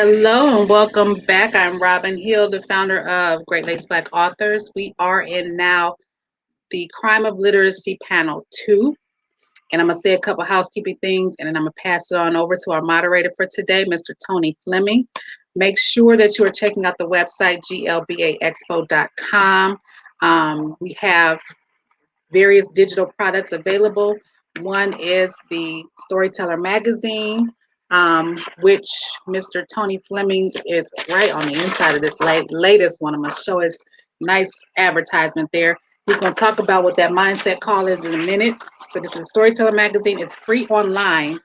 Hello and welcome back. I'm Robin Hill, the founder of Great Lakes Black Authors. We are in now the Crime of Literacy Panel 2. And I'm going to say a couple housekeeping things and then I'm going to pass it on over to our moderator for today, Mr. Tony Fleming. Make sure that you are checking out the website, glbaexpo.com. We have various digital products available. One is the Storyteller magazine, which Mr. Tony Fleming is right on the inside of this latest one. I'm going to show his nice advertisement there. He's going to talk about what that mindset call is in a minute. But this is Storyteller magazine. It's free online,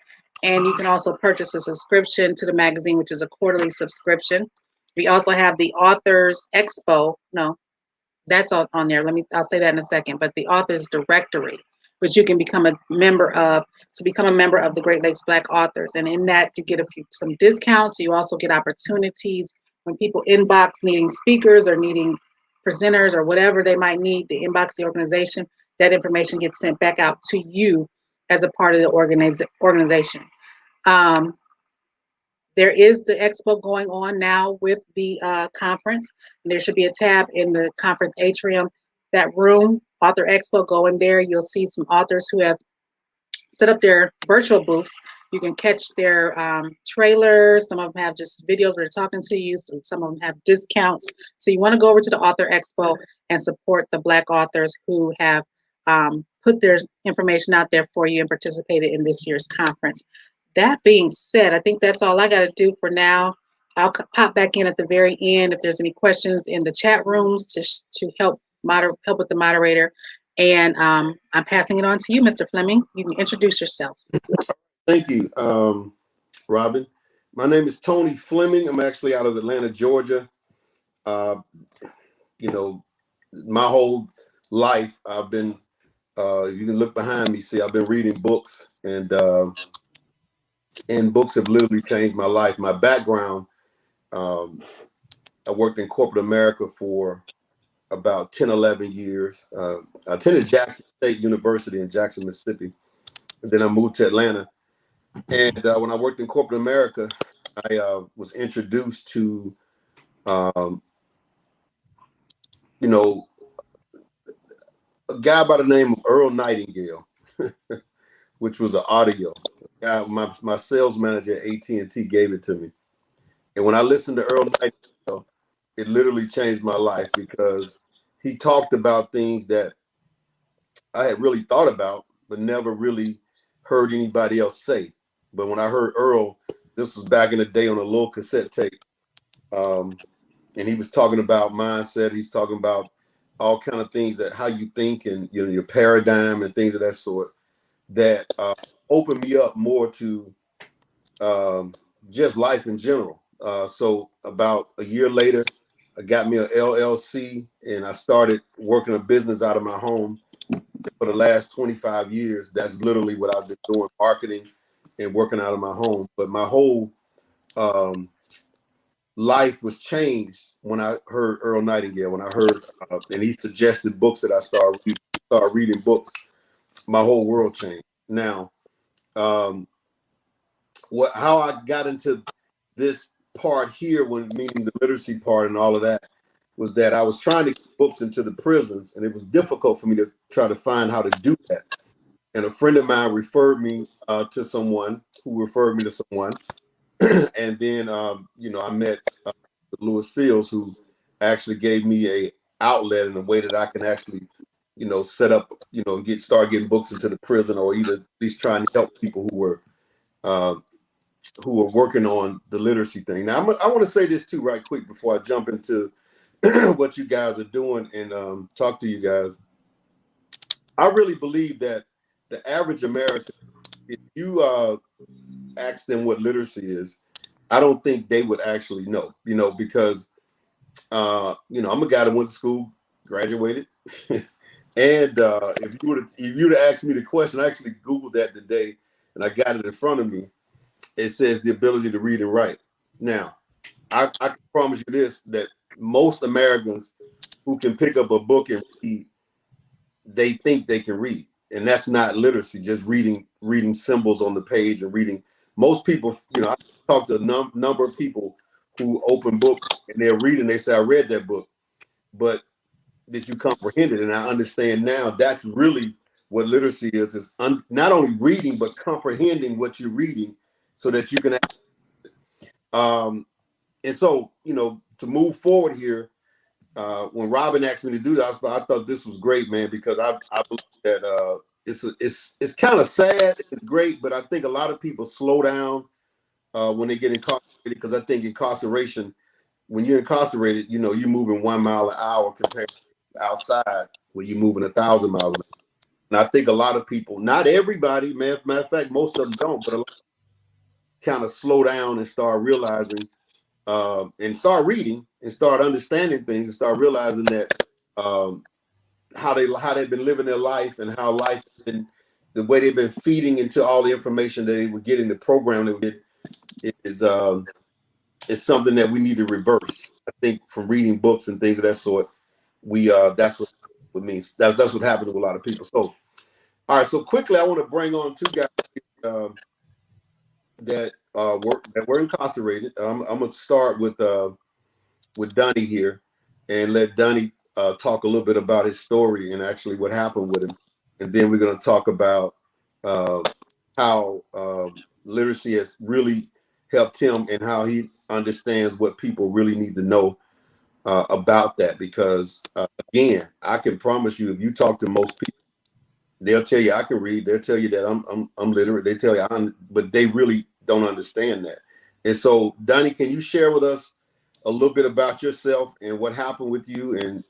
and you can also purchase a subscription to the magazine, which is a quarterly subscription. We also have the Authors Expo. No, that's on there. I'll say that in a second. But the Authors Directory, which you can become a member of, to become a member of the Great Lakes Black Authors. And in that, you get some discounts. You also get opportunities when people inbox needing speakers or needing presenters or whatever they might need, they inbox the organization. That information gets sent back out to you as a part of the organization. There is the expo going on now with the conference. And there should be a tab in the conference atrium. That room, Author Expo, go in there. You'll see some authors who have set up their virtual booths. You can catch their trailers. Some of them have just videos where they're talking to you. So some of them have discounts. So you want to go over to the Author Expo and support the Black authors who have put their information out there for you and participated in this year's conference. That being said, I think that's all I got to do for now. I'll pop back in at the very end if there's any questions in the chat rooms to help with the moderator. And I'm passing it on to you, Mr. Fleming. You can introduce yourself. Thank you, Robin. My name is Tony Fleming. I'm actually out of Atlanta, Georgia. My whole life I've been, you can look behind me, see I've been reading books, and books have literally changed my life. My background, I worked in corporate America for about 10, 11 years. I attended Jackson State University in Jackson, Mississippi. And then I moved to Atlanta. And when I worked in corporate America, I was introduced to, a guy by the name of Earl Nightingale, which was an audio. My sales manager at AT&T gave it to me. And when I listened to Earl Nightingale, it literally changed my life because he talked about things that I had really thought about, but never really heard anybody else say. But when I heard Earl, this was back in the day on a little cassette tape, and he was talking about mindset. He's talking about all kind of things, that how you think and your paradigm and things of that sort, that opened me up more to just life in general. So about a year later, I got me an LLC and I started working a business out of my home. For the last 25 years, that's literally what I've been doing, marketing and working out of my home. But my whole life was changed when I heard Earl Nightingale, when I heard, and he suggested books that I start reading books. My whole world changed. Now, how I got into this part here, meaning the literacy part and all of that, was that I was trying to get books into the prisons, and it was difficult for me to try to find how to do that. And a friend of mine referred me to someone who referred me to someone. And then, I met Lewis Fields, who actually gave me a outlet in a way that I can actually, set up, start getting books into the prison, or either at least trying to help people who were working on the literacy thing. Now, I want to say this too, right quick, before I jump into what you guys are doing and talk to you guys. I really believe that the average American, if you ask them what literacy is, I don't think they would actually know, because, I'm a guy that went to school, graduated. And if you would have asked me the question, I actually Googled that today and I got it in front of me. It says the ability to read and write. Now, I can promise you this, that most Americans who can pick up a book and read, they think they can read. And that's not literacy, just reading symbols on the page and reading. Most people, I talked to a number of people who open books and they're reading. They say, "I read that book," but did you comprehend it? And I understand now that's really what literacy is not only reading but comprehending what you're reading, so that you can. And so, to move forward here, when Robin asked me to do that, I thought this was great, man, because I believe that it's kind of sad. It's great, but I think a lot of people slow down when they get incarcerated, because I think incarceration, when you're incarcerated, you're moving 1 mile an hour compared to outside where you're moving 1,000 miles an hour. And I think a lot of people, not everybody, matter of fact, most of them don't, but a lot kind of slow down and start realizing and start reading and start understanding things and start realizing that how they've been living their life and how life has been, the way they've been feeding into all the information that they would get in the program that we get is something that we need to reverse. I think from reading books and things of that sort, that's what it means. That's what happened to a lot of people. So, all right. So quickly, I want to bring on two guys that were incarcerated. I'm gonna start with Donnie here, and let Donnie talk a little bit about his story and actually what happened with him, and then we're gonna talk about how literacy has really helped him and how he understands what people really need to know about that. Because again, I can promise you, if you talk to most people, they'll tell you I can read. They'll tell you that I'm literate. They tell you but they really don't understand that. And so, Donnie, can you share with us a little bit about yourself and what happened with you? And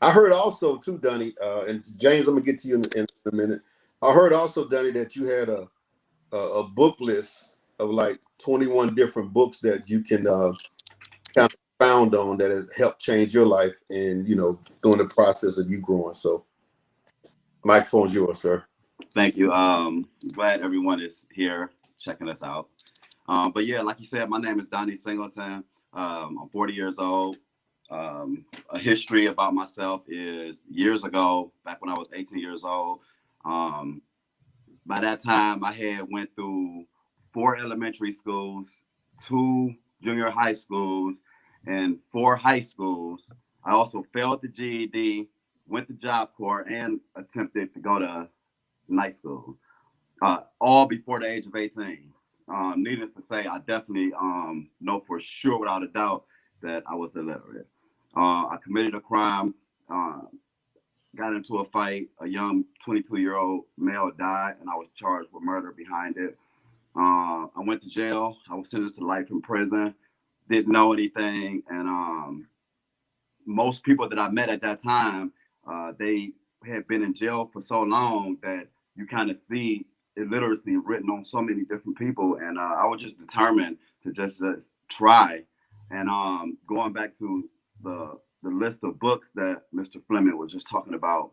I heard also too, Donnie, and James, I'm gonna get to you in a minute. I heard also, Donnie, that you had a book list of like 21 different books that you can kind of found on that has helped change your life and during the process of you growing. So, microphone's yours, sir. Thank you. Glad everyone is here checking us out. But yeah, like you said, my name is Donnie Singleton. I'm 40 years old. A history about myself is years ago, back when I was 18 years old. By that time, I had went through 4 elementary schools, 2 junior high schools, and 4 high schools. I also failed the GED, went to Job Corps, and attempted to go to night school, all before the age of 18. Needless to say, I definitely know for sure, without a doubt, that I was illiterate. I committed a crime, got into a fight. A young 22-year-old male died, and I was charged with murder behind it. I went to jail. I was sentenced to life in prison. Didn't know anything, and most people that I met at that time, they had been in jail for so long that you kind of see illiteracy written on so many different people, and I was just determined to just try. And going back to the list of books that Mr. Fleming was just talking about,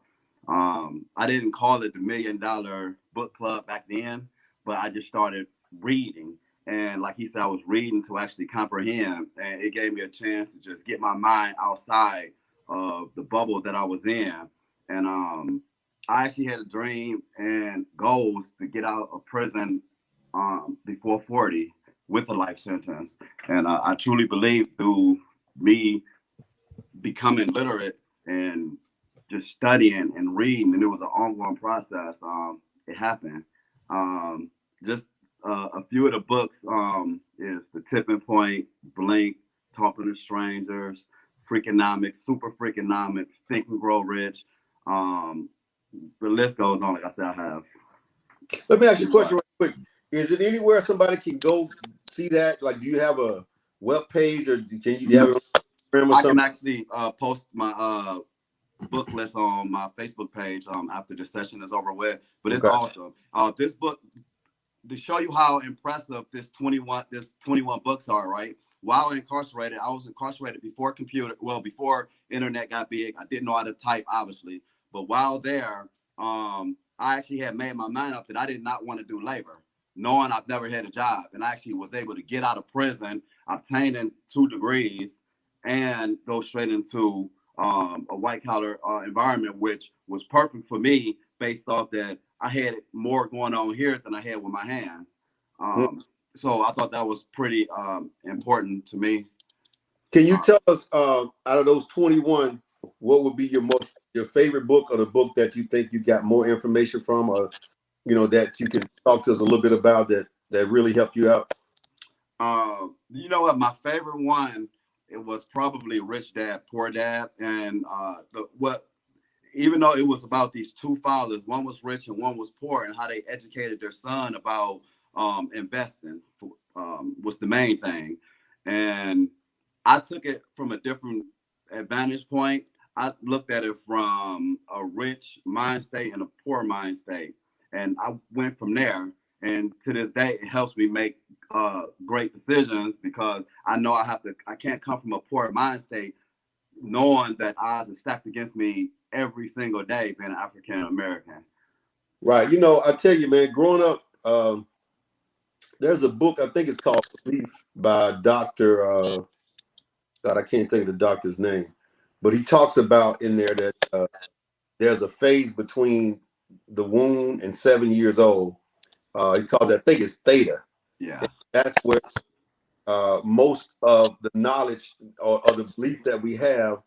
I didn't call it the $1 Million Book Club back then, but I just started reading. And like he said, I was reading to actually comprehend, and it gave me a chance to just get my mind outside of the bubble that I was in. And I actually had a dream and goals to get out of prison before 40 with a life sentence. And I truly believe through me becoming literate and just studying and reading, and it was an ongoing process, it happened. Just a few of the books is The Tipping Point, Blink, Talking to Strangers, Freakonomics, Super Freakonomics, Think and Grow Rich. The list goes on. Like I said, I have. Let me ask you a question real quick. Is it anywhere somebody can go see that? Like, do you have a web page, or can you have it on Instagram or I something? can actually post my book list on my Facebook page after the session is over with. But it's awesome. This book, to show you how impressive this 21 books are, right? While incarcerated, I was incarcerated before before internet got big. I didn't know how to type, obviously. But while there, I actually had made my mind up that I did not want to do labor, knowing I've never had a job. And I actually was able to get out of prison, obtaining 2 degrees, and go straight into a white collar environment, which was perfect for me based off that I had more going on here than I had with my hands. so I thought that was pretty important to me. Can you tell us, out of those 21, what would be your favorite book, or the book that you think you got more information from, or that you can talk to us a little bit about that really helped you out? You know what? My favorite one, it was probably Rich Dad Poor Dad, and even though it was about these two fathers, one was rich and one was poor, and how they educated their son about investing was the main thing. And I took it from a different advantage point. I looked at it from a rich mind state and a poor mind state, and I went from there. And to this day, it helps me make great decisions, because I know I can't come from a poor mind state knowing that odds are stacked against me every single day being African American. Right. I tell you, man, growing up, there's a book, I think it's called Belief, by Dr. God, I can't think of the doctor's name, but he talks about in there that there's a phase between the womb and 7 years old. He calls it, I think it's theta. Yeah. And that's where most of the knowledge or the beliefs that we have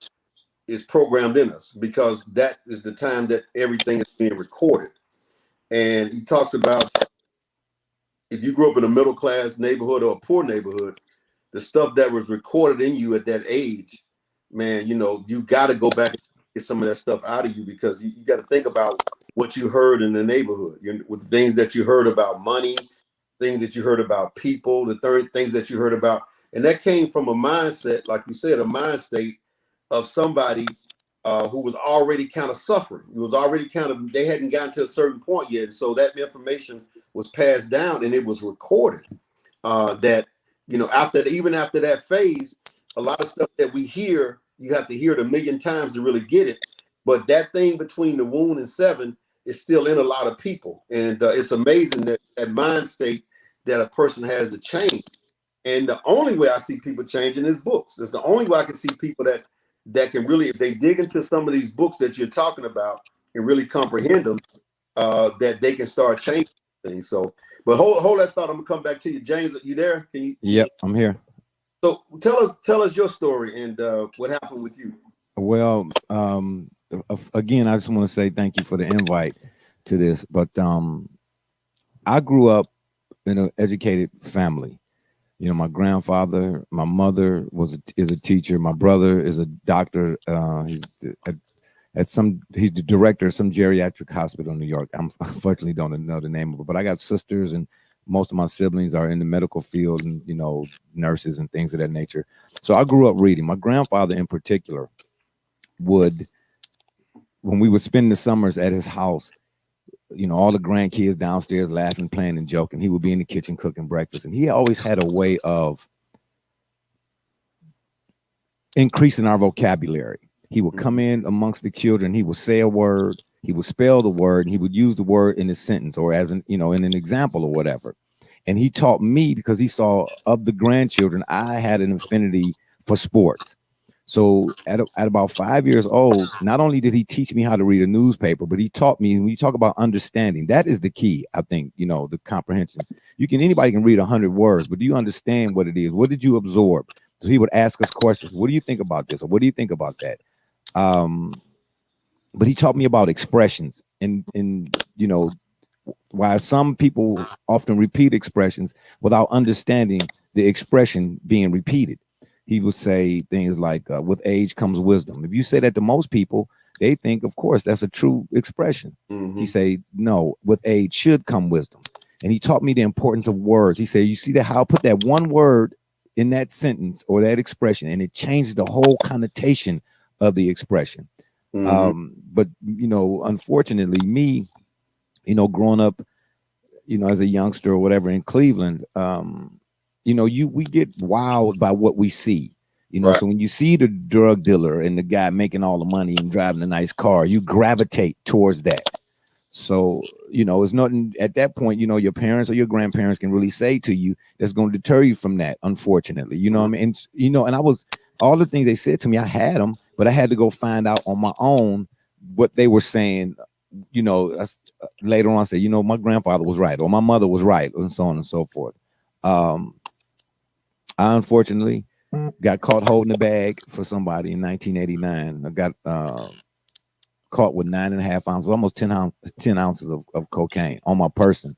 is programmed in us, because that is the time that everything is being recorded. And he talks about, if you grew up in a middle class neighborhood or a poor neighborhood, the stuff that was recorded in you at that age, man, you got to go back and get some of that stuff out of you, because you got to think about what you heard in the neighborhood, with things that you heard about money, things that you heard about people, the third things that you heard about. And that came from a mindset, like you said, a mind state of somebody who was already kind of suffering. It was already they hadn't gotten to a certain point yet. So that information was passed down and it was recorded. That, even after that phase, a lot of stuff that we hear, you have to hear it a million times to really get it. But that thing between the wound and 7 is still in a lot of people. And it's amazing that mind state that a person has to change. And the only way I see people changing is books. It's the only way I can see people that can really, if they dig into some of these books that you're talking about and really comprehend them, that they can start changing things. So, but hold that thought. I'm gonna come back to you, James. Are you there? Can you? Yep, I'm here. So tell us your story and what happened with you. Well, again, I just want to say thank you for the invite to this. But I grew up in an educated family. My grandfather, my mother is a teacher. My brother is a doctor. He's the director of some geriatric hospital in New York. I'm unfortunately don't know the name of it, but I got sisters, and most of my siblings are in the medical field, and nurses and things of that nature. So I grew up reading. My grandfather in particular when we would spend the summers at his house, all the grandkids downstairs laughing, playing, and joking, he would be in the kitchen cooking breakfast. And he always had a way of increasing our vocabulary. He would come in amongst the children. He would say a word. He would spell the word, and he would use the word in a sentence or as in an example or whatever. And he taught me, because he saw of the grandchildren, I had an affinity for sports. So at about 5 years old, not only did he teach me how to read a newspaper, but he taught me, when you talk about understanding, that is the key, I think, the comprehension. Anybody can read 100 words, but do you understand what it is? What did you absorb? So he would ask us questions. What do you think about this? Or what do you think about that? But he taught me about expressions and why some people often repeat expressions without understanding the expression being repeated. He would say things like, with age comes wisdom. If you say that to most people, they think, of course, that's a true expression. Mm-hmm. He say, no, with age should come wisdom. And he taught me the importance of words. He said, you see that, how I put that one word in that sentence or that expression, and it changes the whole connotation of the expression. Mm-hmm. But, unfortunately, me, growing up, as a youngster or whatever in Cleveland, we get wowed by what we see, right. So when you see the drug dealer and the guy making all the money and driving a nice car, you gravitate towards that. So, it's nothing at that point, your parents or your grandparents can really say to you that's going to deter you from that, unfortunately, what I mean? And, and all the things they said to me, I had them, but I had to go find out on my own what they were saying, later on, I said, my grandfather was right, or my mother was right, and so on and so forth. Um, I unfortunately got caught holding the bag for somebody in 1989. I got caught with 9.5 ounces, almost 10 ounces of cocaine on my person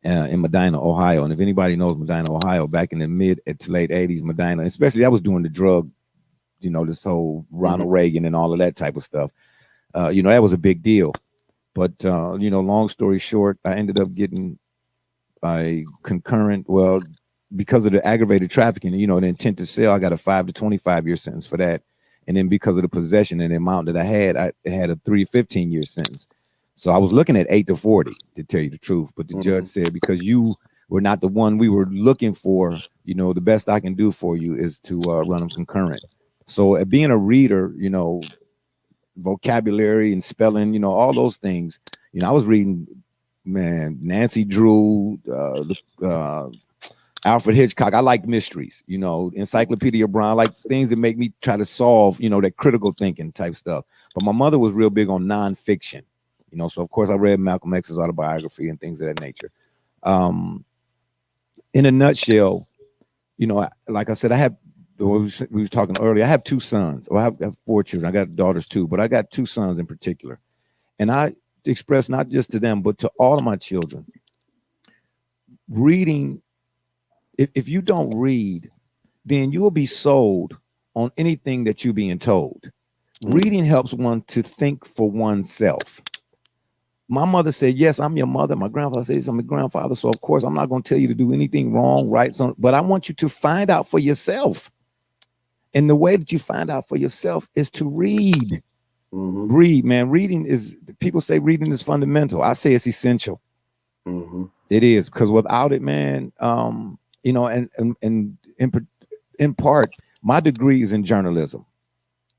in Medina, Ohio. And if anybody knows Medina, Ohio, back in the mid to late 80s, Medina, especially that was during the drug, this whole Ronald Reagan and all of that type of stuff. That was a big deal. But, long story short, I ended up getting a concurrent, well, because of the aggravated trafficking, the intent to sell, I got a 5 to 25-year sentence for that. And then because of the possession and the amount that I had a 3 to 15-year sentence. So I was looking at 8 to 40, to tell you the truth. But the judge said, because you were not the one we were looking for, the best I can do for you is to run them concurrent. So being a reader, vocabulary and spelling, all those things, I was reading, man, Nancy Drew, Alfred Hitchcock. I like mysteries, Encyclopedia Brown, like things that make me try to solve, that critical thinking type stuff. But my mother was real big on nonfiction, so of course I read Malcolm X's autobiography and things of that nature. In a nutshell, like I said, I have, we were talking earlier, I have 2 sons, or I have 4 children. I got daughters too, but I got 2 sons in particular. And I express not just to them, but to all of my children, reading. If you don't read, then you will be sold on anything that you're being told. Reading helps one to think for oneself. My mother said, yes, I'm your mother. My grandfather says I'm your grandfather. So, of course, I'm not going to tell you to do anything wrong, right? So, but I want you to find out for yourself. And the way that you find out for yourself is to read. Read, man. Reading is, people say reading is fundamental. I say it's essential. It is, because without it, man, and in part, my degree is in journalism.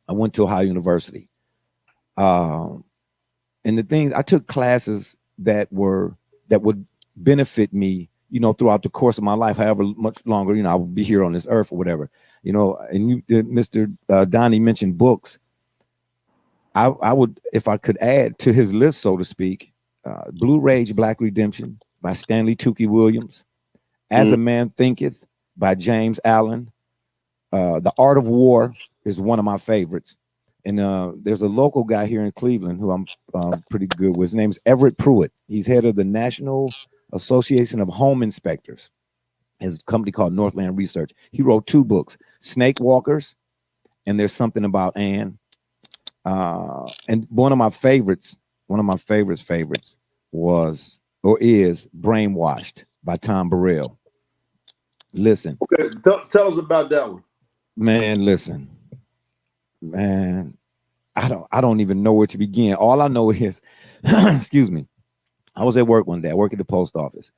I went to Ohio University. And the things, I took classes that would benefit me, throughout the course of my life, however much longer, I will be here on this earth or whatever, and Mr. Donnie mentioned books. I would, if I could add to his list, so to speak, Blue Rage, Black Redemption by Stanley Tukey Williams, As a Man Thinketh by James Allen. The Art of War is one of my favorites. And there's a local guy here in Cleveland who I'm pretty good with. His name is Everett Pruitt. He's head of the National Association of Home Inspectors. His company called Northland Research. He wrote 2 books, Snake Walkers, and There's Something About Anne. And one of my favorites was, or is, Brainwashed by Tom Burrell. Listen. Okay, tell us about that one. Man, listen. Man, I don't even know where to begin. All I know is, excuse me, I was at work one day. I work at the post office,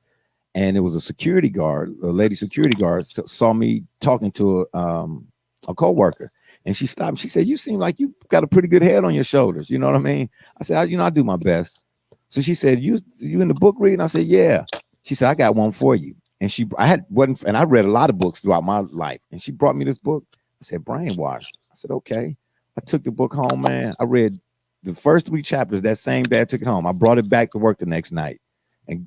and it was a security guard, a lady security guard, saw me talking to a coworker, and she stopped. She said, "You seem like you got a pretty good head on your shoulders." You know what I mean? I said, I do my best." So she said, "You in the book reading?" I said, "Yeah." She said, "I got one for you." And I read a lot of books throughout my life, and she brought me this book. I said, Brainwashed. I said, okay. I took the book home, man. I read the first 3 chapters that same day. I took it home. I brought it back to work the next night and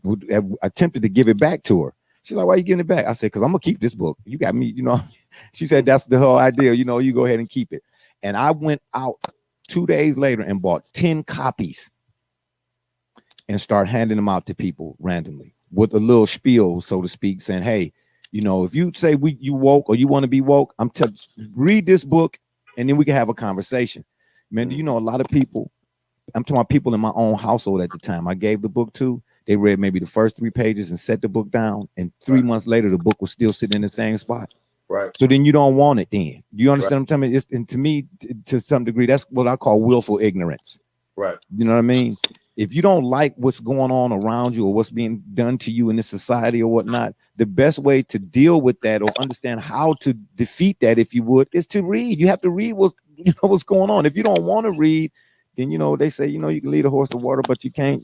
attempted to give it back to her. She's like, "Why are you giving it back?" I said, "Because I'm going to keep this book. You got me, She said, "That's the whole idea. You go ahead and keep it." And I went out 2 days later and bought 10 copies and start handing them out to people randomly with a little spiel, so to speak, saying, "Hey, if you say you woke or you want to be woke, read this book and then we can have a conversation." Man, do you know a lot of people, I'm talking about people in my own household at the time I gave the book to, they read maybe the first 3 pages and set the book down, and 3 months later the book was still sitting in the same spot. Right. So then you don't want it then. Do you understand what I'm telling you? And to me, to some degree, that's what I call willful ignorance. Right. You know what I mean? If you don't like what's going on around you or what's being done to you in this society or whatnot, the best way to deal with that or understand how to defeat that, if you would, is to read. You have to read what's going on. If you don't want to read, then, they say, you can lead a horse to water, but you can't,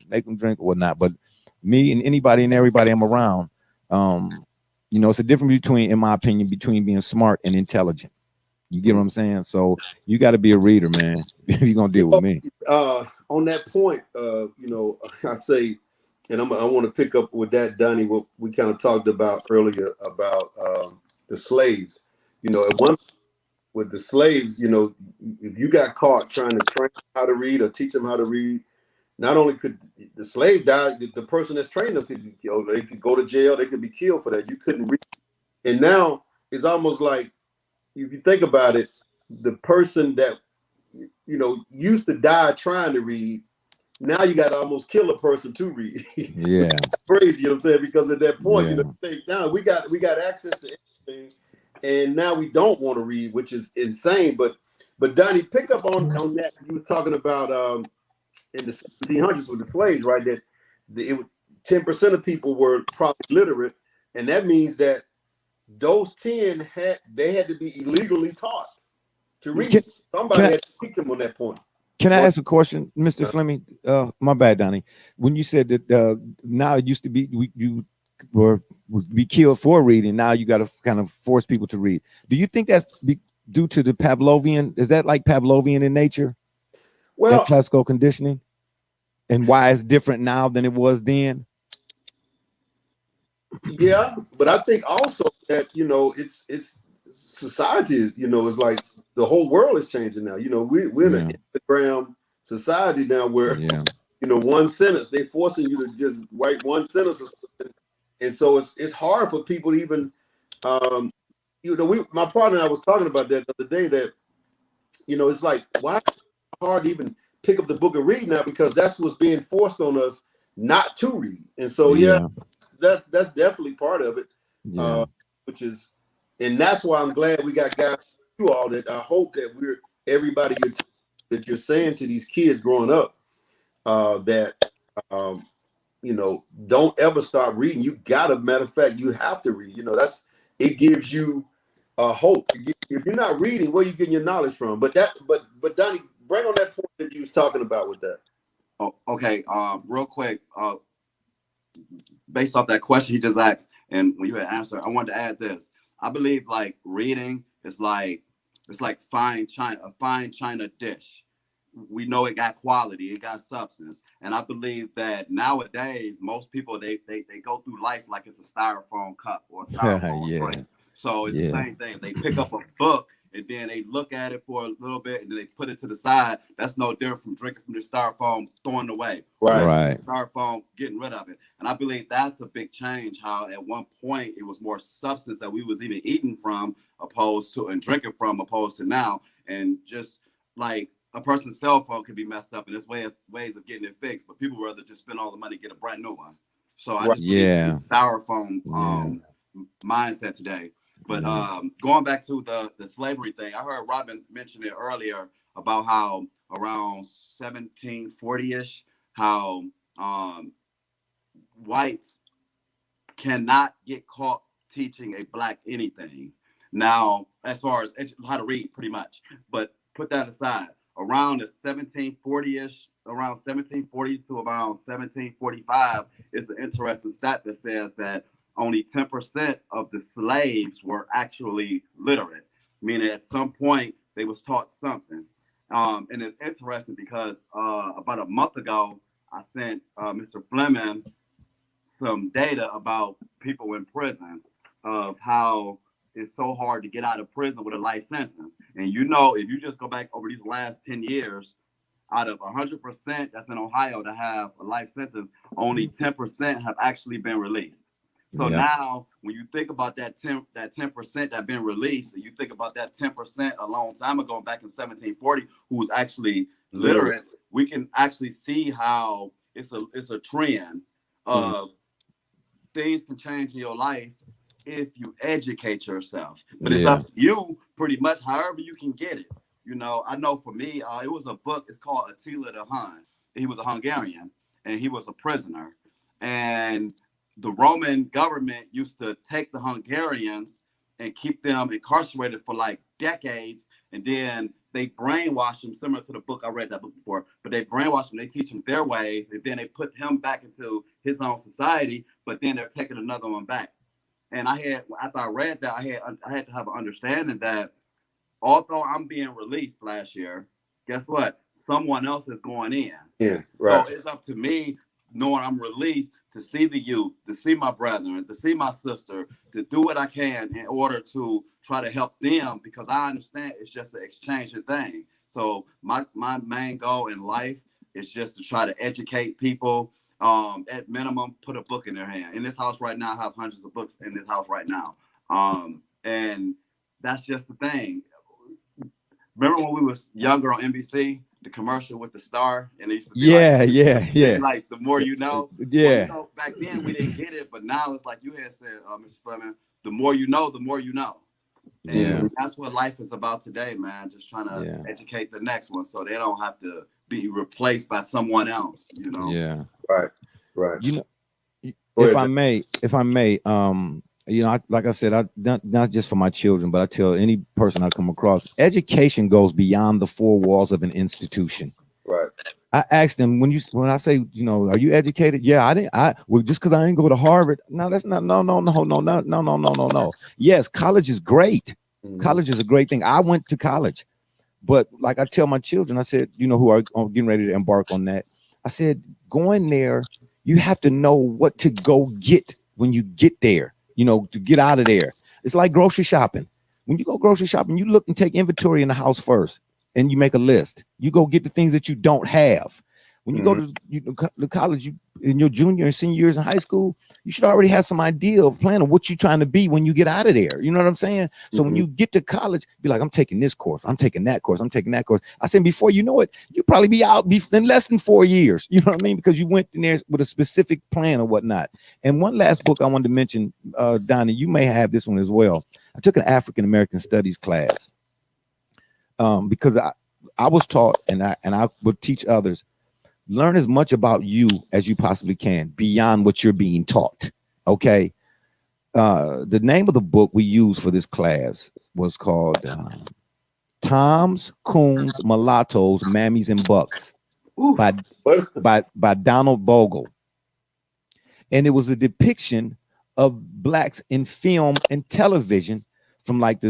make them drink or whatnot. But me and anybody and everybody I'm around, it's a difference in my opinion, between being smart and intelligent. You get what I'm saying? So you got to be a reader, man. If you're going to deal with me. On that point, I say and I want to pick up with that, Donnie, what we kind of talked about earlier about the slaves. You know, at one with the slaves, you know, if you got caught trying to train them how to read or teach them how to read, not only could the slave die, the person that's trained them could be killed. They could go to jail. They could be killed for that. You couldn't read. And now it's almost like, if you think about it, the person that, you know, used to die trying to read, now you got to almost kill a person to read. Yeah. Crazy, you know what I'm saying? Because at that point, Yeah. you know, now we got access to everything, and now we don't want to read, which is insane. But Donnie, pick up on that. You was talking about in the 1700s with the slaves, right? That 10% of people were probably literate, and that means that those 10 had to be illegally taught to read. Somebody had to teach them on that point. Can I ask a question, Mr. Fleming? My bad, Donnie. When you said that now it used to be you would be killed for reading, now you got to kind of force people to read. Do you think that's due to the Pavlovian? Is that like Pavlovian in nature? Well, that classical conditioning, and why it's different now than it was then? Yeah, but I think also that, you know, it's society, you know, it's like the whole world is changing now. You know, we're in an Instagram society now where, you know, one sentence, they forcing you to just write one sentence or something. And so it's hard for people to even, you know, my partner and I was talking about that the other day, that, you know, it's like, why is it hard to even pick up the book and read now? Because that's what's being forced on us not to read. And so, that's definitely part of it, which is, and that's why I'm glad we got guys do all that. I hope that everybody that you're saying to these kids growing up, that you know, don't ever stop reading. You gotta, matter of fact, you have to read. You know, it gives you hope. If you're not reading, where are you getting your knowledge from? But Donnie, bring on that point that you was talking about with that. Oh, okay. Real quick. Based off that question he just asked, and when you had answered, I wanted to add this. I believe like reading is like, it's like a fine china dish. We know it got quality, it got substance, and I believe that nowadays most people they go through life like it's a styrofoam cup or a styrofoam drink. So it's the same thing. They pick up a book and then they look at it for a little bit and then they put it to the side. That's no different from drinking from the styrofoam, throwing it away. Right. Styrofoam, getting rid of it. And I believe that's a big change, how at one point it was more substance that we was even eating from and drinking from opposed to now. And just like a person's cell phone could be messed up and there's ways of getting it fixed, but people rather just spend all the money to get a brand new one. So I just believe the styrofoam mindset today. But going back to the slavery thing, I heard Robin mention it earlier about how around 1740-ish, how whites cannot get caught teaching a black anything. Now, as far as how to read, pretty much. But put that aside. Around the 1740-ish, around 1740 to around 1745 is an interesting stat that says that only 10% of the slaves were actually literate, meaning at some point they was taught something. And it's interesting because about a month ago, I sent Mr. Fleming some data about people in prison, of how it's so hard to get out of prison with a life sentence. And you know, if you just go back over these last 10 years, out of 100% that's in Ohio to have a life sentence, only 10% have actually been released. So now, when you think about that 10% that have been released, and you think about that 10% a long time ago, back in 1740, who was actually literate, we can actually see how it's a trend of things can change in your life if you educate yourself. But it's up to you, pretty much, however you can get it. You know, I know for me, it was a book. It's called Attila the Hun. He was a Hungarian, and he was a prisoner. And the Roman government used to take the Hungarians and keep them incarcerated for like decades. And then they brainwash them, similar to the book. I read that book before, but they brainwash them. They teach them their ways. And then they put him back into his own society, but then they're taking another one back. And after I read that, I had to have an understanding that although I'm being released last year, guess what? Someone else is going in. Yeah, right. So it's up to me knowing I'm released to see the youth, to see my brethren, to see my sister, to do what I can in order to try to help them, because I understand it's just an exchanging thing. So my main goal in life is just to try to educate people. At minimum, put a book in their hand. In this house right now, I have hundreds of books in this house right now. And that's just the thing. Remember when we was younger on NBC, the commercial with the star, and it used to be like the more you know. Yeah. Well, you know, back then we didn't get it, but now it's like you had said, Mr. Fleming, the more you know, the more you know. And that's what life is about today, man. Just trying to educate the next one so they don't have to be replaced by someone else, you know. Yeah. Right. You know, if I may, you know, like I said, not just for my children, but I tell any person I come across, education goes beyond the four walls of an institution. Right. I asked them when I say, you know, are you educated? Yeah, just because I didn't go to Harvard. No, that's not. No. Yes, college is great. Mm-hmm. College is a great thing. I went to college, but like I tell my children, I said, you know, who are getting ready to embark on that, I said, going there, you have to know what to go get when you get there. You know, to get out of there. It's like grocery shopping. When you go grocery shopping, you look and take inventory in the house first, and you make a list. You go get the things that you don't have. When you go to college, in your junior and senior years in high school, you should already have some idea of plan of what you're trying to be when you get out of there. You know what I'm saying? So when you get to college, be like, I'm taking this course, I'm taking that course, I'm taking that course. I said, before you know it, you'll probably be out in less than 4 years. You know what I mean? Because you went in there with a specific plan or whatnot. And one last book I wanted to mention, Donnie, you may have this one as well. I took an African American studies class because I was taught, and I would teach others, learn as much about you as you possibly can beyond what you're being taught. Okay. The name of the book we used for this class was called Toms, Coons, Mulattoes, Mammies, and Bucks by Donald Bogle. And it was a depiction of blacks in film and television from like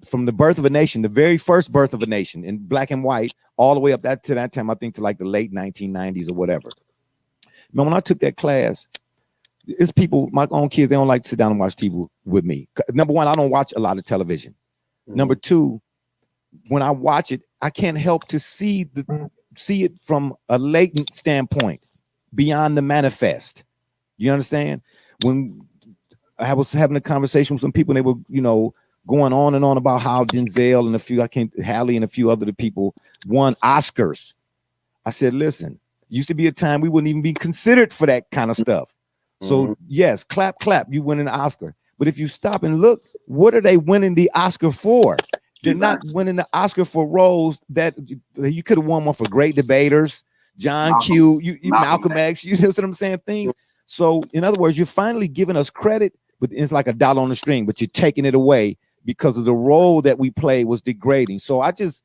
from the birth of a nation, the very first birth of a nation in black and white, all the way up to that time, I think to like the late 1990s or whatever. Man, when I took that class, it's people, my own kids, they don't like to sit down and watch TV with me. Number one, I don't watch a lot of television. Number two, when I watch it, I can't help to see it from a latent standpoint, beyond the manifest. You understand? When I was having a conversation with some people, and they were, you know, going on and on about how Denzel and Halle and a few other people won Oscars. I said, listen, used to be a time we wouldn't even be considered for that kind of stuff. So yes, clap, you win an Oscar. But if you stop and look, what are they winning the Oscar for? They're not winning the Oscar for roles that you could have won one for Great Debaters, John Q, Malcolm X, you know what I'm saying? Things. So in other words, you're finally giving us credit, but it's like a dollar on the string, but you're taking it away because of the role that we play was degrading. So I just,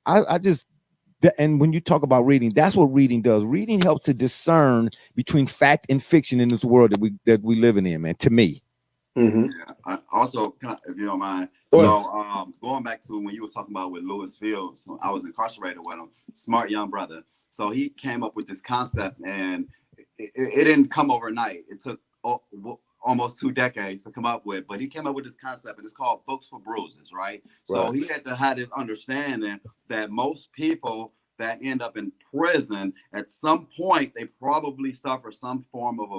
and when you talk about reading, that's what reading does. Reading helps to discern between fact and fiction in this world that we living in, man, to me. Yeah. I also, if you don't mind, going back to when you were talking about with Lewis Fields, I was incarcerated with him, smart young brother. So he came up with this concept, and it didn't come overnight. It took almost 2 decades to come up with, but he came up with this concept, and it's called Books for Bruises, right? So he had to have this understanding that most people that end up in prison, at some point, they probably suffer some form of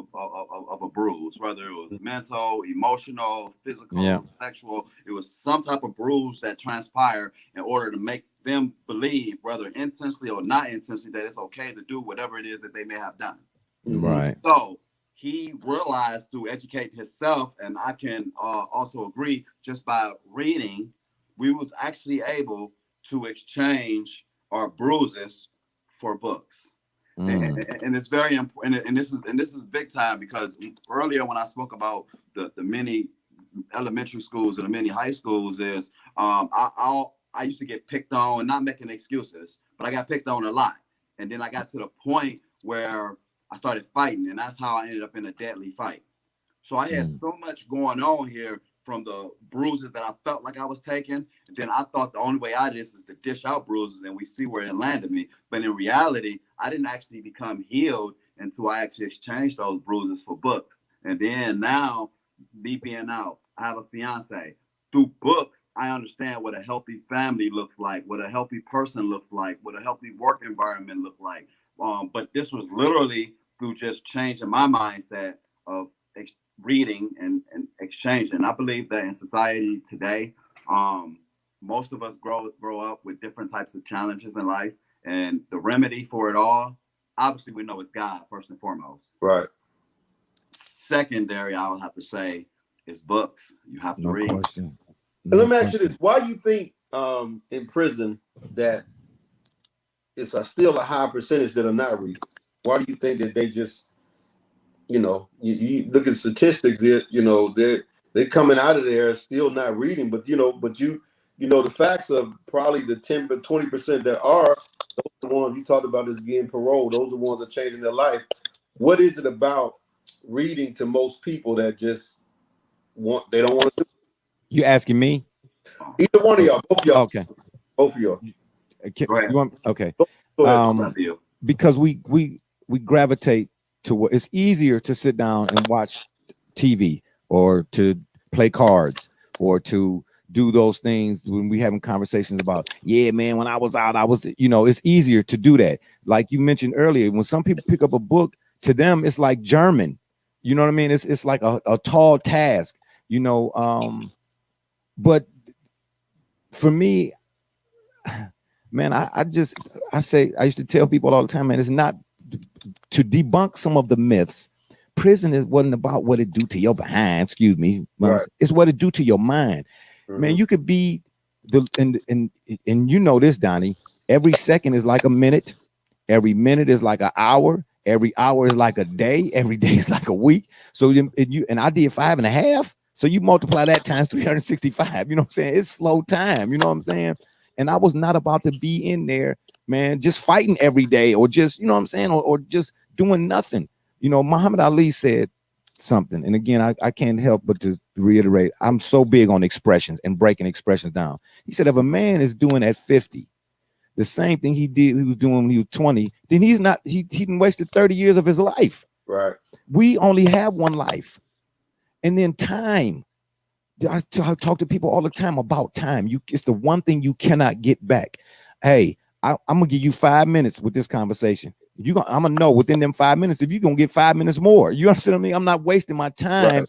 a bruise, whether it was mental, emotional, physical, sexual. It was some type of bruise that transpired in order to make them believe, whether intentionally or not intentionally, that it's okay to do whatever it is that they may have done. Right. So he realized through educating himself, and I can also agree, just by reading, we was actually able to exchange our bruises for books. And it's very important. And this is big time, because earlier when I spoke about the many elementary schools and the many high schools, is I used to get picked on, not making excuses, but I got picked on a lot. And then I got to the point where I started fighting, and that's how I ended up in a deadly fight. So I had so much going on here from the bruises that I felt like I was taking. And then I thought the only way out of this is to dish out bruises, and we see where it landed me. But in reality, I didn't actually become healed until I actually exchanged those bruises for books. And then now, me being out, I have a fiance. Through books, I understand what a healthy family looks like, what a healthy person looks like, what a healthy work environment looks like. But this was literally through just changing my mindset of reading and exchanging. I believe that in society today, most of us grow up with different types of challenges in life, and the remedy for it all, obviously, we know it's God first and foremost. Right. Secondary, I would have to say, is books. You have to read. Question. And let me ask you this: why do you think in prison that it's still a high percentage that are not reading? Why do you think that they just, you look at statistics, they're coming out of there still not reading, but the facts of probably the 10 but 20% that are, those are the ones you talked about is getting parole. Those are the ones that are changing their life. What is it about reading to most people that just they don't want to do? You asking me? Either one of y'all, both of y'all. Okay. Both of y'all. Go ahead. You want, okay. Go ahead. Because we gravitate to what it's easier to sit down and watch TV or to play cards or to do those things when we having conversations about, yeah, man, when I was out, it's easier to do that. Like you mentioned earlier, when some people pick up a book, to them, it's like German. You know what I mean? It's like a tall task, but for me, man, I used to tell people all the time, man, it's not to debunk some of the myths. Prison wasn't about what it do to your behind, excuse me. Right. It's what it do to your mind. Mm-hmm. Man, you could be and you know this, Donnie, every second is like a minute. Every minute is like an hour. Every hour is like a day. Every day is like a week. So and I did 5.5. So you multiply that times 365. You know what I'm saying? It's slow time. You know what I'm saying? And I was not about to be in there, man, just fighting every day or just, you know what I'm saying? Or just doing nothing. Muhammad Ali said something. And again, I can't help but to reiterate, I'm so big on expressions and breaking expressions down. He said, if a man is doing at 50, the same thing he was doing when he was 20, then he didn't wasted 30 years of his life. Right. We only have one life. And then time. I talk to people all the time about time. It's the one thing you cannot get back. Hey, I'm gonna give you 5 minutes with this conversation. I'm gonna know within them 5 minutes if you're gonna get 5 minutes more. You understand what I mean? I'm not wasting my time.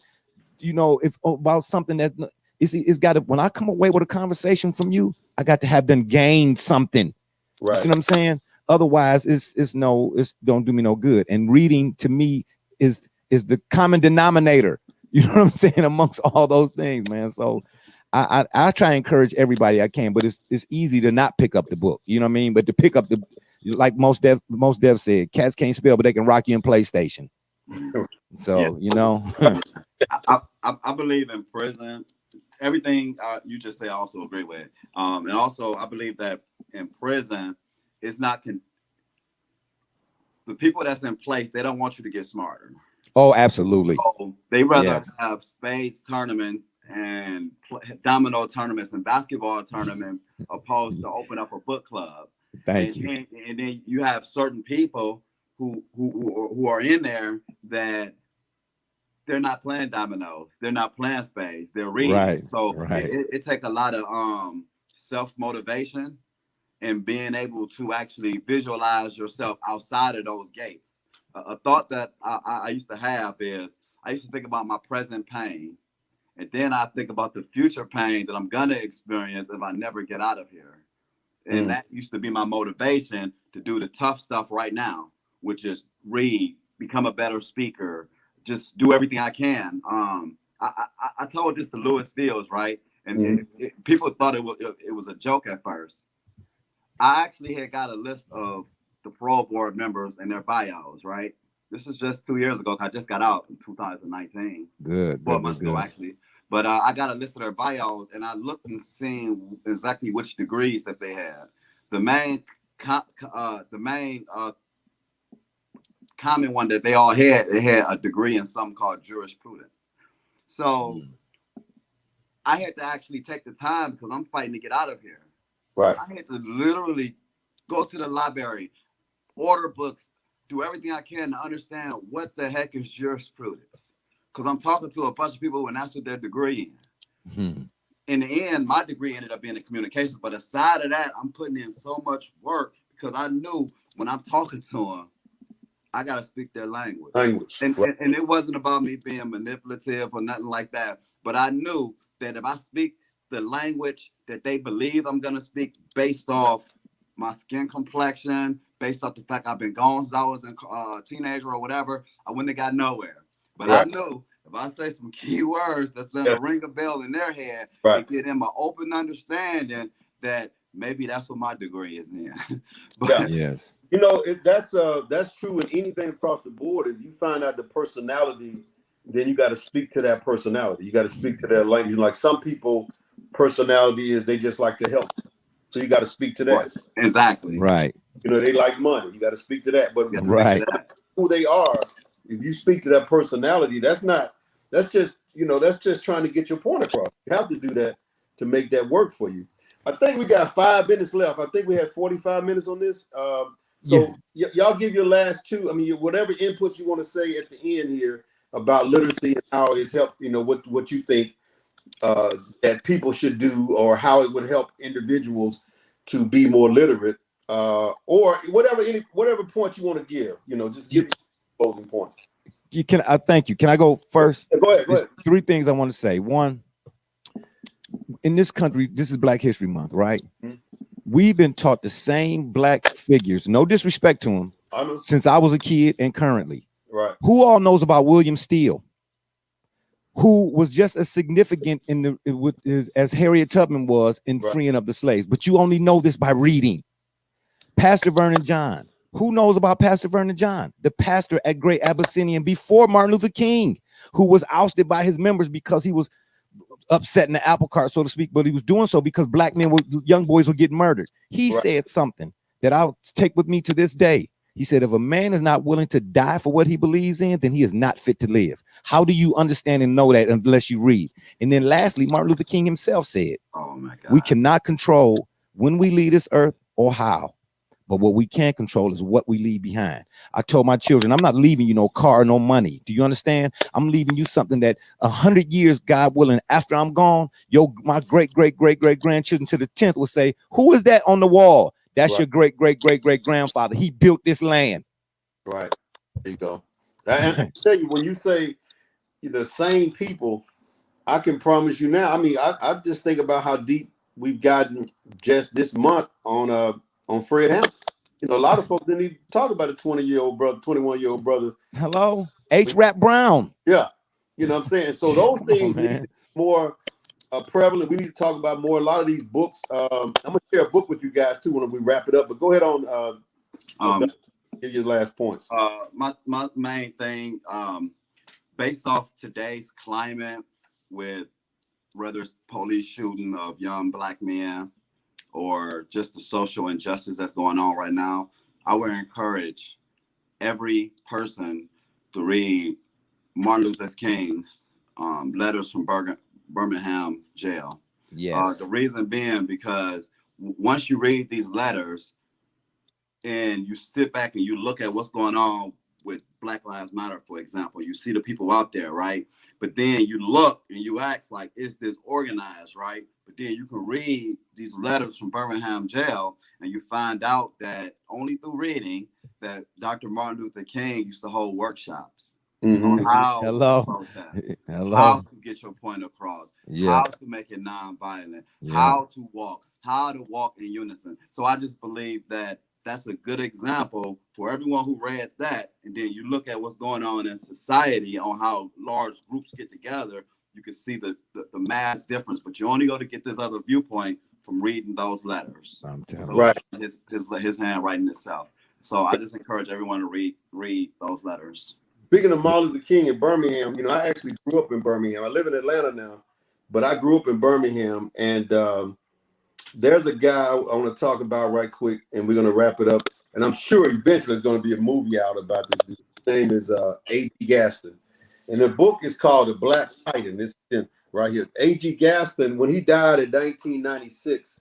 Right. If about something that it's got to. When I come away with a conversation from you, I got to have them gain something. Right. You see what I'm saying? Otherwise, it's don't do me no good. And reading to me is the common denominator. You know what I'm saying? Amongst all those things, man. So I try to encourage everybody I can, but it's easy to not pick up the book. You know what I mean? But to pick up like most devs said, cats can't spell, but they can rock you in PlayStation. So, I believe in prison. Everything you just say, I also agree with. And also, I believe that in prison, it's not the people that's in place, they don't want you to get smarter. Oh, absolutely. So they rather have spades tournaments and domino tournaments and basketball tournaments opposed to open up a book club. Thank you. And then you have certain people who are in there that they're not playing dominoes, they're not playing spades, they're reading. Right. So it takes a lot of self-motivation and being able to actually visualize yourself outside of those gates. A thought that I used to have is I used to think about my present pain, and then I think about the future pain that I'm gonna experience if I never get out of here. And that used to be my motivation to do the tough stuff right now, which is read, become a better speaker, just do everything I can. I told this to Lewis Fields, right? And people thought it was a joke at first. I actually had got a list of the parole board members and their bios, right? This is just 2 years ago. I just got out in 2019. Good. 4 months ago, actually. But I got a list of their bios, and I looked and seen exactly which degrees that they had. The main common one that they all had, they had a degree in something called jurisprudence. So I had to actually take the time because I'm fighting to get out of here. Right. I had to literally go to the library, order books, do everything I can to understand what the heck is jurisprudence. Because I'm talking to a bunch of people and that's what their degree in. In the end, my degree ended up being in communications. But aside of that, I'm putting in so much work because I knew when I'm talking to them, I got to speak their language. And it wasn't about me being manipulative or nothing like that. But I knew that if I speak the language that they believe I'm going to speak based off my skin complexion, based off the fact I've been gone since I was a teenager or whatever, I wouldn't have got nowhere. But I knew if I say some key words that's going to ring a bell in their head and get them an open understanding that maybe that's what my degree is in. But, yes. You know, that's true in anything across the board. If you find out the personality, then you got to speak to that personality. You got to speak to their language. Like some people, personality is they just like to help. So you got to speak to that. Exactly. Right. You know, they like money. You got to speak to that. But right. Who they are, if you speak to that personality, that's just trying to get your point across. You have to do that to make that work for you. I think we got 5 minutes left. I think we had 45 minutes on this. Y'all give your last two. I mean, whatever inputs you want to say at the end here about literacy and how it's helped, you know, what you think that people should do or how it would help individuals to be more literate or whatever point you want to give, you know, just give closing points. Thank you. Can I go first? Go ahead. 3 things I want to say. One, in this country, this is Black History Month, right? Mm-hmm. We've been taught the same Black figures, no disrespect to them, since I was a kid and currently. Right. Who all knows about William Steele, who was just as significant as Harriet Tubman was in freeing of the slaves? But you only know this by reading. Pastor Vernon John. Who knows about Pastor Vernon John, the pastor at Great Abyssinian before Martin Luther King, who was ousted by his members because he was upsetting the apple cart, so to speak, but he was doing so because Black men, young boys were getting murdered. He said something that I'll take with me to this day. He said, if a man is not willing to die for what he believes in, then he is not fit to live. How do you understand and know that unless you read? And then lastly, Martin Luther King himself said, oh my God, we cannot control when we leave this earth or how. But what we can control is what we leave behind. I told my children, I'm not leaving you no car, no money. Do you understand? I'm leaving you something that 100 years, God willing, after I'm gone, my great grandchildren to the 10th will say, who is that on the wall? That's your great grandfather. He built this land. Right. There you go. And I tell you, when you say the same people, I can promise you now. I mean, I just think about how deep we've gotten just this month on Fred Hampton. You know, a lot of folks didn't even talk about a 20-year-old brother, 21-year-old brother. Hello, H. Rap Brown. Yeah, you know what I'm saying. So those things need to be more prevalent. We need to talk about more. A lot of these books. I'm gonna share a book with you guys too when we wrap it up. But go ahead on. Give your last points. My main thing, based off today's climate, with whether it's police shooting of young Black men, or just the social injustice that's going on right now, I would encourage every person to read Martin Luther King's letters from Birmingham jail. Yes. The reason being because once you read these letters and you sit back and you look at what's going on with Black Lives Matter, for example, you see the people out there, right? But then you look and you ask, like, is this organized, right? But then you can read these letters from Birmingham jail and you find out that only through reading that Dr. Martin Luther King used to hold workshops on how to protest, how to get your point across, how to make it nonviolent, how to walk in unison. So I just believe that that's a good example for everyone who read that. And then you look at what's going on in society on how large groups get together. You can see the mass difference, but you only go to get this other viewpoint from reading those letters. I'm telling you. Right. His handwriting itself. So I just encourage everyone to read those letters. Speaking of Martin Luther King in Birmingham, you know, I actually grew up in Birmingham. I live in Atlanta now, but I grew up in Birmingham, and there's a guy I want to talk about right quick, and we're going to wrap it up. And I'm sure eventually there's going to be a movie out about this. His name is A.G. Gaston. And the book is called The Black Titan. This is right here. A.G. Gaston, when he died in 1996,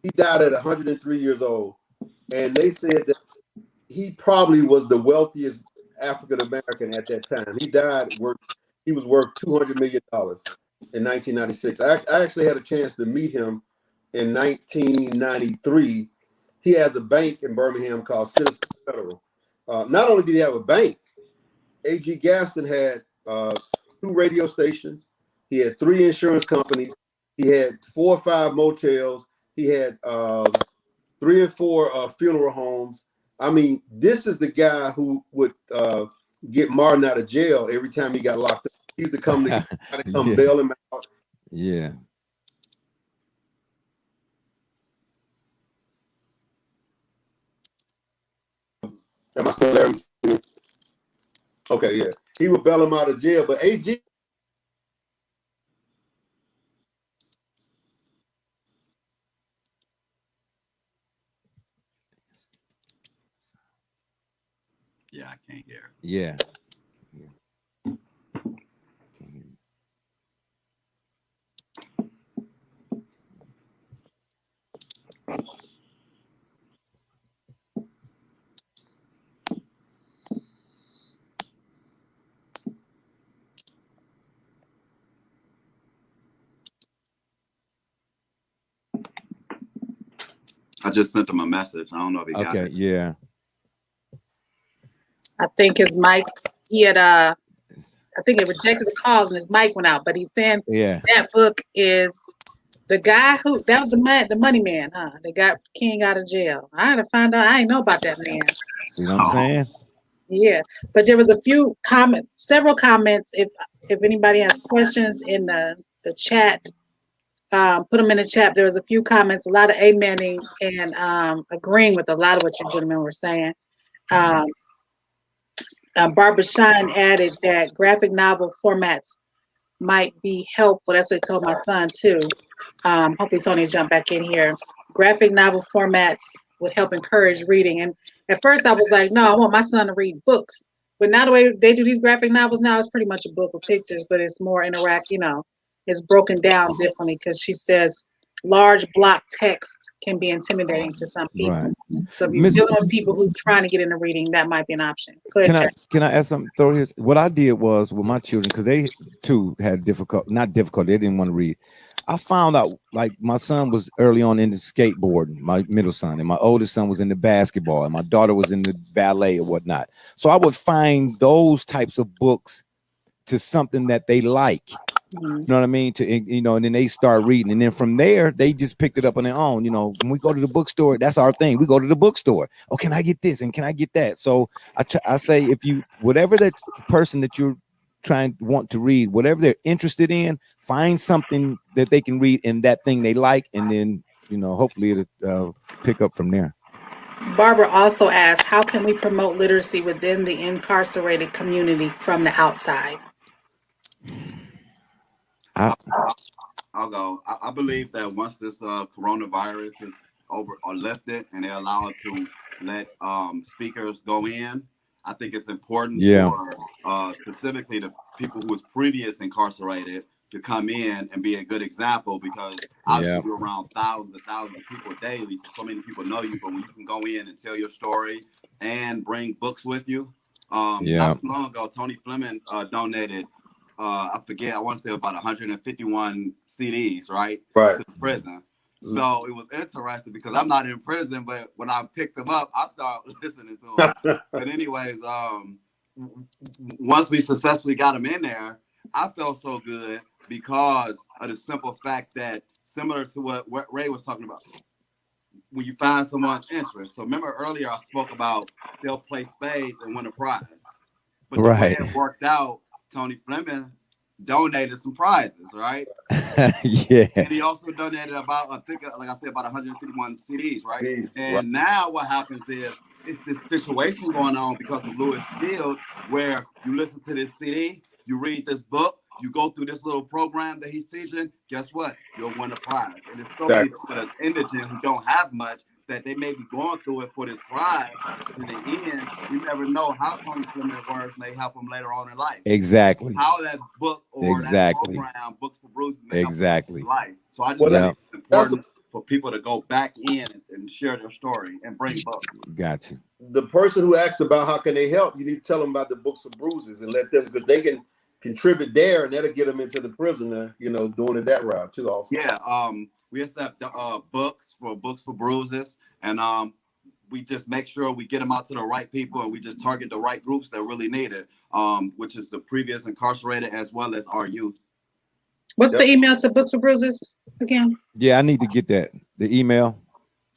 he died at 103 years old. And they said that he probably was the wealthiest African American at that time. He died he was worth $200 million in 1996. I actually had a chance to meet him in 1993. He has a bank in Birmingham called Citizens Federal. Not only did he have a bank, A.G. Gaston had 2 radio stations. He had 3 insurance companies. He had 4 or 5 motels. He had 3 or 4 funeral homes. I mean, this is the guy who would get Martin out of jail every time he got locked up. He used to come Yeah. bail him out. Yeah. Am I still there? Okay, yeah. He would bail him out of jail, but AG. Yeah, I can't hear. Yeah. I just sent him a message. I don't know if he got Okay. it. Yeah. I think his mic, he had I think it rejected the call and his mic went out. But he's saying Yeah. that book is the guy who that was the money man, huh? That got King out of jail. I had to find out. I ain't know about that man. See what I'm saying? Yeah, but there was a few comments, several comments. If anybody has questions in the chat, put them in the chat. There was a few comments, a lot of amening and agreeing with a lot of what you gentlemen were saying. Barbara Shine added that graphic novel formats might be helpful. That's what I told my son too. Hopefully Tony will jump back in here. Graphic novel formats would help encourage reading. And at first I was like, no, I want my son to read books. But now the way they do these graphic novels now, it's pretty much a book with pictures, but it's more interactive, it's broken down differently because she says large block text can be intimidating to some people. Right. So if you're dealing with people who are trying to get into reading, that might be an option. Go ahead, Can I add something? Throw here. What I did was with my children, because they too had not difficult, they didn't want to read. I found out like my son was early on into skateboarding, my middle son, and my oldest son was into basketball, and my daughter was into ballet or whatnot. So I would find those types of books to something that they like. You know what I mean? And then they start reading, and then from there they just picked it up on their own. When we go to the bookstore, that's our thing. We go to the bookstore. Oh, can I get this and can I get that? So I say, if you whatever that person that you're want to read, whatever they're interested in, find something that they can read in that thing they like, and then hopefully it'll pick up from there. Barbara also asked, how can we promote literacy within the incarcerated community from the outside? I'll go. I believe that once this coronavirus is over or lifted and they allow it to let speakers go in, I think it's important for specifically the people who was previous incarcerated to come in and be a good example, because obviously you're around thousands of people daily, so many people know you, but when you can go in and tell your story and bring books with you. Not too long ago, Tony Fleming donated I forget, I want to say about 151 CDs, right? Right. To the prison. So it was interesting because I'm not in prison, but when I picked them up, I started listening to them. But anyways, once we successfully got them in there, I felt so good because of the simple fact that, similar to what Ray was talking about, when you find someone's interest. So remember earlier I spoke about they'll play spades and win a prize. But the way it worked out, Tony Fleming donated some prizes, right? Yeah. And he also donated about, I think, like I said, about 151 CDs, right? And now what happens is it's this situation going on because of Lewis Fields, where you listen to this CD, you read this book, you go through this little program that he's teaching, guess what? You'll win a prize. And it's so many people that's indigent who don't have much that they may be going through it for this prize. In the end, you never know how Tony Fleming's words may help them later on in life. Exactly. How that book or that program, Books for Bruises, may help them in life. So I just think it's important for people to go back in and share their story and bring books. Got you. The person who asks about how can they help, you need to tell them about the Books for Bruises and let them, because they can contribute there and that'll get them into the prison, doing it that route too also. Yeah, we accept books for Bruises, and we just make sure we get them out to the right people, and we just target the right groups that really need it, which is the previous incarcerated as well as our youth. What's the email to Books for Bruises again? Yeah, I need to get that. The email.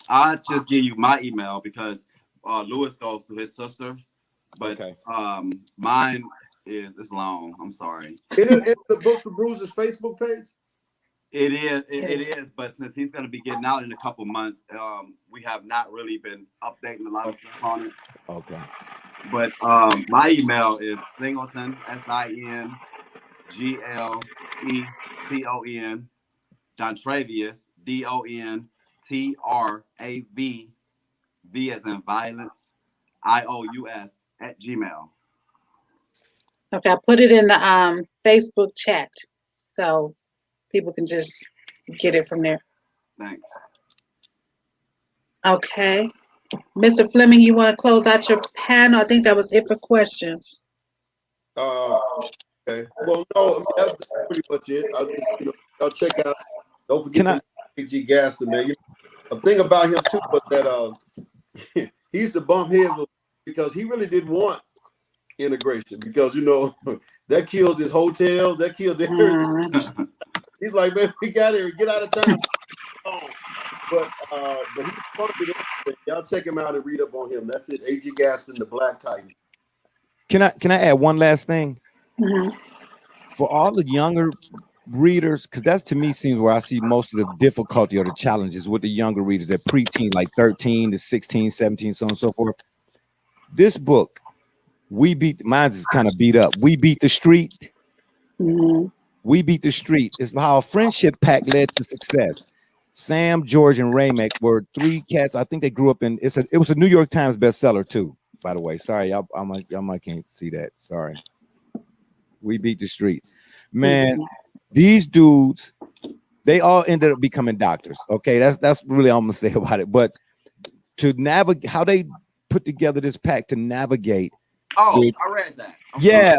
I'll just give you my email because Lewis goes to his sister, but Okay. mine is long. I'm sorry. It's the Books for Bruises Facebook page? It is, but since he's going to be getting out in a couple months, we have not really been updating a lot of stuff on it. Okay. But my email is Singleton, SINGLETON, Dontravius, DONTRAV, V as in violence, IOUS @gmail. Okay, I put it in the Facebook chat so people can just get it from there. Thanks. Okay. Mr. Fleming, you want to close out your panel? I think that was it for questions. Okay. Well, no, I mean, that's pretty much it. I'll just, y'all check out. Don't forget AG Gaston, man. The thing about him too was that he used to bump heads because he really didn't want integration because that killed his hotels, that killed everything. He's like, man, we got here, get out of town. But he's funded it. Y'all check him out and read up on him. That's it. AG Gaston, the Black Titan. Can I add one last thing? Mm-hmm. For all the younger readers, because that's to me seems where I see most of the difficulty or the challenges with the younger readers, that preteen, like 13 to 16, 17, so on and so forth. This book, mine's is kind of beat up. We Beat the Street. Mm-hmm. We Beat the Street is how a friendship pact led to success. Sam, George, and Ramek were three cats. I think they grew up in. It was a New York Times bestseller too. By the way, sorry, y'all might can't see that. Sorry. We Beat the Street, man. These dudes, they all ended up becoming doctors. Okay, that's really all I'm gonna say about it. But to navigate, how they put together this pact to navigate. I read that. Yeah.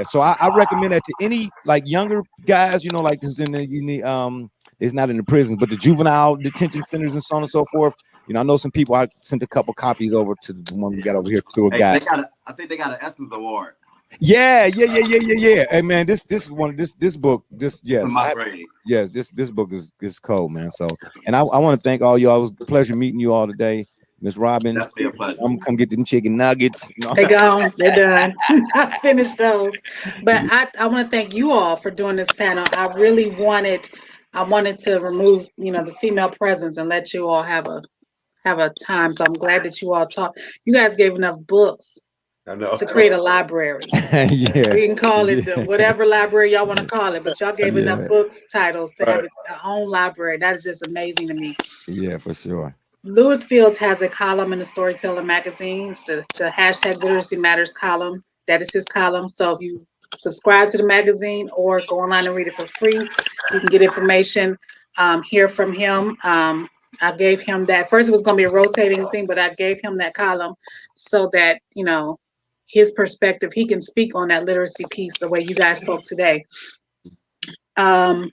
So I recommend that to any like younger guys, like who's in the it's not in the prisons, but the juvenile detention centers and so on and so forth. I know some people. I sent a couple copies over to the one we got over here through a guy. I think they got an Essence Award. Yeah. Hey man, this is one. This book. This book is cold, man. So, and I want to thank all y'all. It was a pleasure meeting you all today. Miss Robin, That's a pleasure. I'm gonna come get them chicken nuggets. They're gone. They're done. I finished those. But I want to thank you all for doing this panel. I really wanted to remove, the female presence and let you all have a time. So I'm glad that you all talked. You guys gave enough books to create a library. Yeah. We can call it whatever library y'all want to call it, but y'all gave enough books titles to have our own library. That is just amazing to me. Yeah, for sure. Lewis Fields has a column in the Storyteller magazine. It's the hashtag Literacy Matters column. That is his column. So if you subscribe to the magazine or go online and read it for free, you can get information, hear from him. I gave him that. First, it was going to be a rotating thing, but I gave him that column so that, his perspective, he can speak on that literacy piece the way you guys spoke today. That's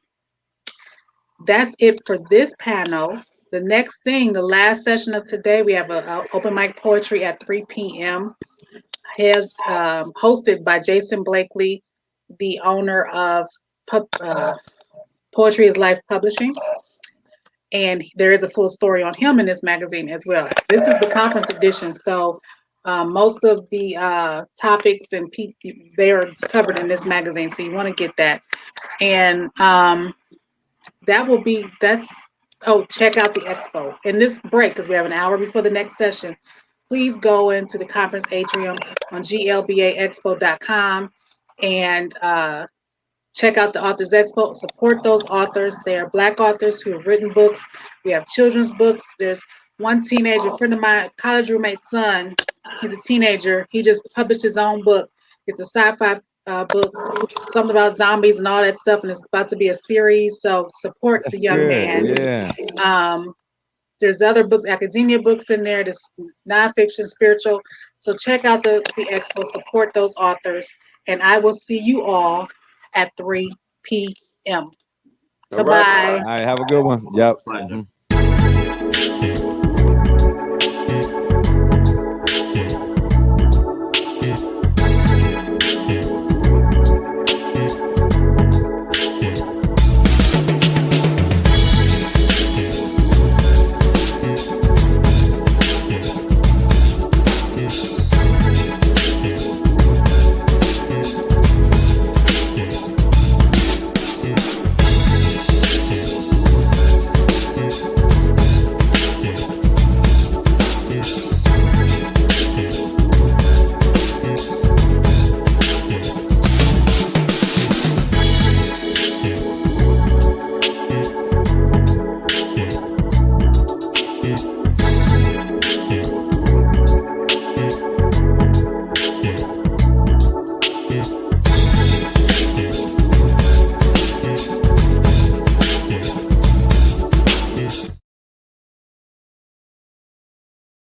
it for this panel. The next thing, the last session of today, we have an open mic poetry at 3 p.m. Hosted by Jason Blakely, the owner of Poetry is Life Publishing. And there is a full story on him in this magazine as well. This is the conference edition, so most of the topics and they are covered in this magazine, so you want to get that. And check out the expo. In this break, because we have an hour before the next session, please go into the conference atrium on GLBAexpo.com and check out the Authors Expo. Support those authors. They are Black authors who have written books. We have children's books. There's one teenager, a friend of mine, college roommate's son. He's a teenager. He just published his own book. It's a sci-fi book, something about zombies and all that stuff, and it's about to be a series. So support That's the young good. man. Yeah. There's other book, academia books in there. There's nonfiction, spiritual. So check out the expo. Support those authors, and I will see you all at 3 p.m. All right. Bye-bye. All right. Have a good one. Yep. Pleasure. Mhm.